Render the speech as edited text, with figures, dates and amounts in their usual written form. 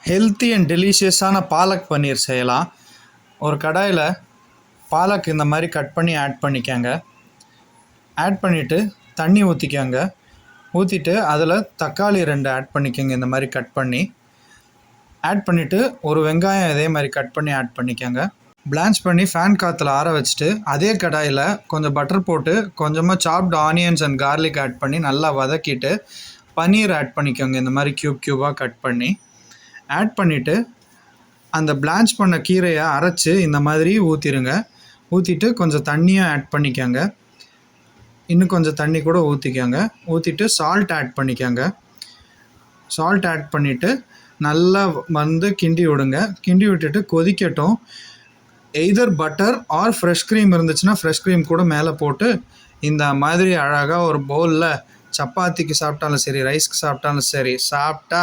Healthy and டெலிஷியஸான palak பன்னீர் செய்யலாம். ஒரு கடாயில் பாலக் இந்த மாதிரி கட் பண்ணி ஆட் பண்ணிக்கோங்க. ஆட் பண்ணிவிட்டு தண்ணி ஊற்றிக்கோங்க. ஊற்றிட்டு அதில் தக்காளி 2 ஆட் பண்ணிக்கோங்க. இந்த மாதிரி கட் பண்ணி ஆட் பண்ணிவிட்டு ஒரு வெங்காயம் இதே மாதிரி கட் பண்ணி ஆட் பண்ணிக்கோங்க. பிளான்ச் பண்ணி ஃபேன் காற்றுல ஆற வச்சுட்டு அதே கடாயில் கொஞ்சம் பட்டர் போட்டு கொஞ்சமாக சாப்டு ஆனியன்ஸ் அண்ட் கார்லிக் ஆட் பண்ணி நல்லா வதக்கிட்டு பன்னீர் ஆட் பண்ணிக்கோங்க. இந்த மாதிரி க்யூபாக கட் பண்ணி ஆட் பண்ணிவிட்டு அந்த பிளான்ச் பண்ண கீரையை அரைச்சி இந்த மாதிரி ஊற்றிடுங்க. ஊற்றிட்டு கொஞ்சம் தண்ணியும் ஆட் பண்ணிக்கோங்க. இன்னும் கொஞ்சம் தண்ணி கூட ஊற்றிக்கோங்க. ஊற்றிட்டு சால்ட் ஆட் பண்ணிக்கோங்க. சால்ட் ஆட் பண்ணிவிட்டு நல்லா கிண்டி விடுங்க. கிண்டி விட்டுட்டு கொதிக்கட்டும். Either butter or fresh cream இருந்துச்சுன்னா ஃப்ரெஷ் க்ரீம் கூட மேலே போட்டு இந்த மாதிரி அழகாக ஒரு பவுலில் சப்பாத்திக்கு சாப்பிட்டாலும் சரி, ரைஸ்க்கு சாப்பிட்டாலும் சரி, சாப்பிட்டா